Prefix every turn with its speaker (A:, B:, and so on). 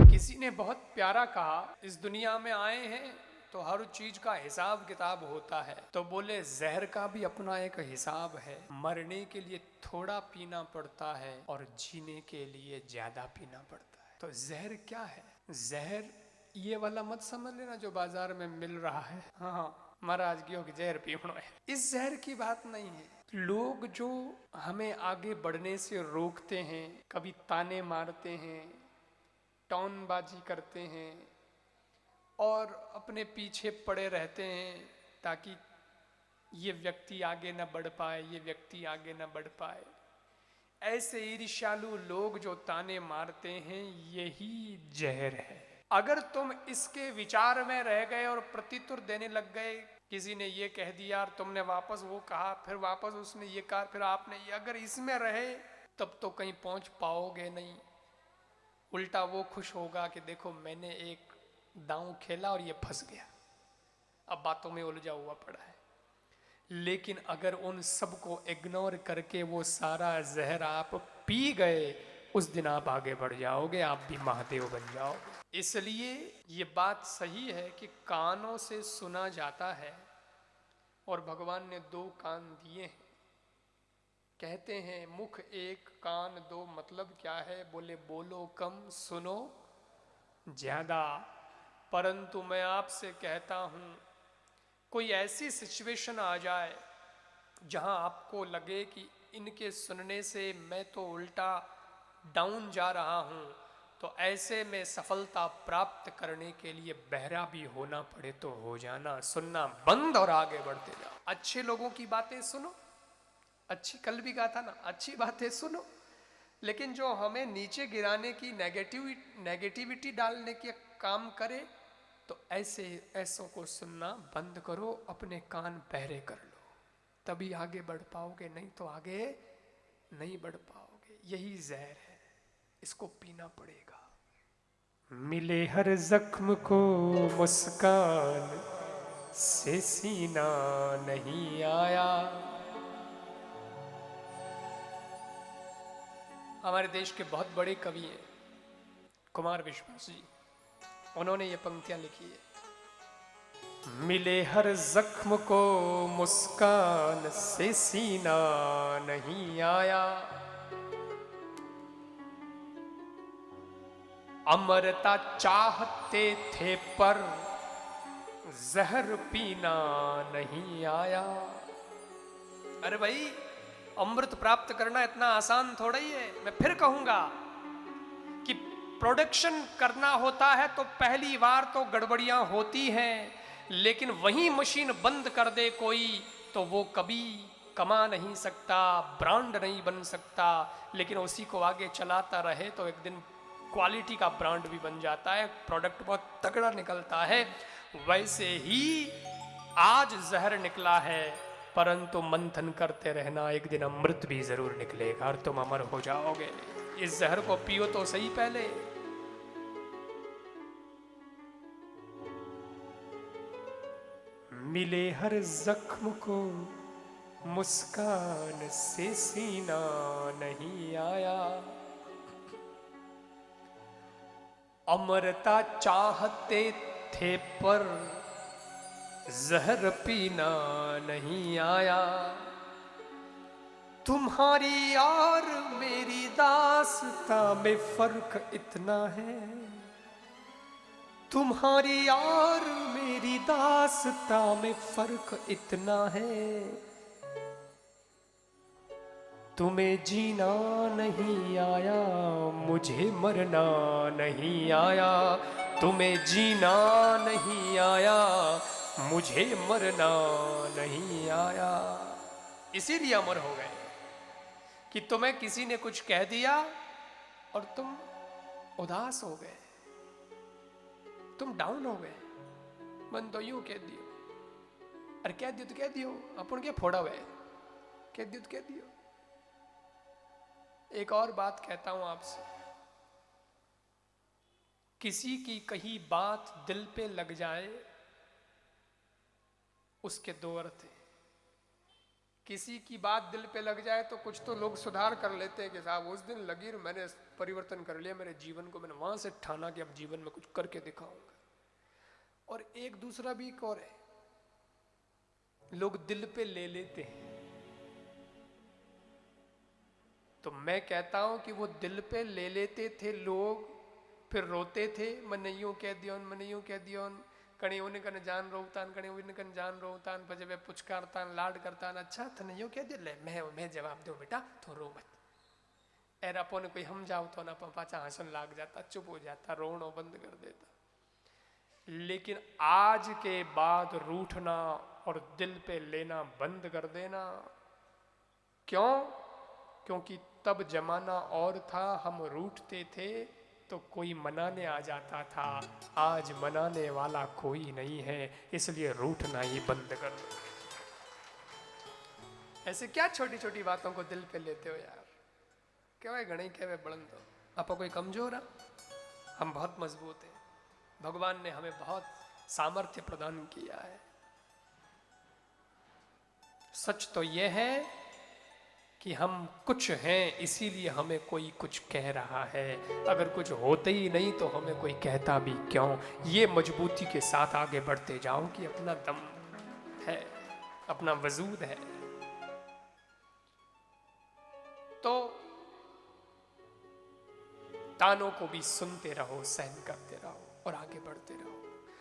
A: किसी ने बहुत प्यारा कहा, इस दुनिया में आए हैं तो हर चीज का हिसाब किताब होता है। तो बोले जहर का भी अपना एक हिसाब है। मरने के लिए थोड़ा पीना पड़ता है और जीने के लिए ज्यादा पीना पड़ता है। तो जहर क्या है? जहर ये वाला मत समझ लेना जो बाजार में मिल रहा है। हाँ, महाराज की जहर पीवनो है, इस जहर की बात नहीं है। लोग जो हमें आगे बढ़ने से रोकते हैं, कभी ताने मारते हैं, टौनबाजी करते हैं और अपने पीछे पड़े रहते हैं ताकि ये व्यक्ति आगे न बढ़ पाए, ये व्यक्ति आगे न बढ़ पाए। ऐसे ईर्ष्यालु लोग जो ताने मारते हैं, यही जहर है। अगर तुम इसके विचार में रह गए और प्रत्युत्तर देने लग गए, किसी ने ये कह दिया, तुमने वापस वो कहा, फिर वापस उसने ये कहा, फिर आपने ये, अगर इसमें रहे तब तो कहीं पहुंच पाओगे नहीं। उल्टा वो खुश होगा कि देखो मैंने एक दांव खेला और ये फंस गया, अब बातों में उलझा हुआ पड़ा है। लेकिन अगर उन सबको इग्नोर करके वो सारा जहर आप पी गए, उस दिन आप आगे बढ़ जाओगे, आप भी महादेव बन जाओगे। इसलिए ये बात सही है कि कानों से सुना जाता है और भगवान ने दो कान दिए हैं। कहते हैं मुख एक कान दो, मतलब क्या है? बोले बोलो कम सुनो ज्यादा। परंतु मैं आपसे कहता हूं, कोई ऐसी सिचुएशन आ जाए जहां आपको लगे कि इनके सुनने से मैं तो उल्टा डाउन जा रहा हूं, तो ऐसे में सफलता प्राप्त करने के लिए बहरा भी होना पड़े तो हो जाना, सुनना बंद और आगे बढ़ते जाओ। अच्छे लोगों की बातें सुनो, अच्छी, कल भी कहा था ना, अच्छी बातें सुनो। लेकिन जो हमें नीचे गिराने की, नेगेटिविटी डालने के काम करे, तो ऐसों को सुनना बंद करो, अपने कान बहरे कर लो, तभी आगे बढ़ पाओगे, नहीं तो आगे नहीं बढ़ पाओगे। यही जहर है, इसको पीना पड़ेगा। मिले हर जख्म को मुस्कान से सीना नहीं आया। हमारे देश के बहुत बड़े कवि हैं कुमार विश्वास जी, उन्होंने ये पंक्तियां लिखी है। मिले हर जख्म को मुस्कान से सीना नहीं आया, अमरता चाहते थे पर जहर पीना नहीं आया। अरे भाई, अमृत प्राप्त करना इतना आसान थोड़ा ही है। मैं फिर कहूंगा कि प्रोडक्शन करना होता है तो पहली बार तो गड़बड़ियां होती हैं, लेकिन वही मशीन बंद कर दे कोई तो वो कभी कमा नहीं सकता, ब्रांड नहीं बन सकता। लेकिन उसी को आगे चलाता रहे तो एक दिन क्वालिटी का ब्रांड भी बन जाता है, प्रोडक्ट बहुत तगड़ा निकलता है। वैसे ही आज जहर निकला है, परंतु मंथन करते रहना, एक दिन अमृत भी जरूर निकलेगा और तुम अमर हो जाओगे। इस जहर को पियो तो सही पहले। मिले हर जख्म को मुस्कान से सीना नहीं आया, अमरता चाहते थे पर जहर पीना नहीं आया। तुम्हारी और मेरी दास्ता में फर्क इतना है, तुम्हारी और मेरी दास्ता में फर्क इतना है, तुम्हें जीना नहीं आया, मुझे मरना नहीं आया। तुम्हें जीना नहीं आया, मुझे मरना नहीं आया। इसीलिए अमर हो गए कि तुम्हें किसी ने कुछ कह दिया और तुम उदास हो गए, तुम डाउन हो गए। मन तो यूं कह दियो, अरे कह दियो तो कह दियो, अपन क्या फोड़ा हुआ है, कह दियो तो कह दियो। एक और बात कहता हूं आपसे, किसी की कही बात दिल पे लग जाए, उसके दो अर्थ हैं। किसी की बात दिल पे लग जाए तो कुछ तो लोग सुधार कर लेते हैं कि साहब उस दिन लगी और मैंने परिवर्तन कर लिया मेरे जीवन को, मैंने वहां से ठाना कि अब जीवन में कुछ करके दिखाऊंगा। और एक दूसरा भी एक और है, लोग दिल पे ले लेते हैं। तो मैं कहता हूं कि वो दिल पे ले लेते थे लोग, फिर रोते थे, मनइयों कह दियोन, मनइयों कह दियोन, कणी उनकन जान रोतान, कणी उनकन जान रोतान, पर जब वे पुचकारतान, लाड करतान, अच्छा थनइयों कह दियो, ले मैं जवाब दूं बेटा, तो रो मत। एर अपन कोई हम जाओ तो ना पाचा हंसन लाग जाता, चुप हो जाता, रोनो बंद कर देता। लेकिन आज के बाद रूठना और दिल पे लेना बंद कर देना। क्यों? क्योंकि तब जमाना और था, हम रूठते थे तो कोई मनाने आ जाता था, आज मनाने वाला कोई नहीं है, इसलिए रूठना ही बंद कर दो। ऐसे क्या छोटी छोटी बातों को दिल पे लेते हो यार? कहवे घणी कहवे बुलंद हो, आप कोई कमजोर है? हम बहुत मजबूत हैं, भगवान ने हमें बहुत सामर्थ्य प्रदान किया है। सच तो यह है कि हम कुछ हैं, इसीलिए हमें कोई कुछ कह रहा है। अगर कुछ होते ही नहीं तो हमें कोई कहता भी क्यों। ये मजबूती के साथ आगे बढ़ते जाओ कि अपना दम है, अपना वजूद है। तो तानों को भी सुनते रहो, सहन करते रहो और आगे बढ़ते रहो।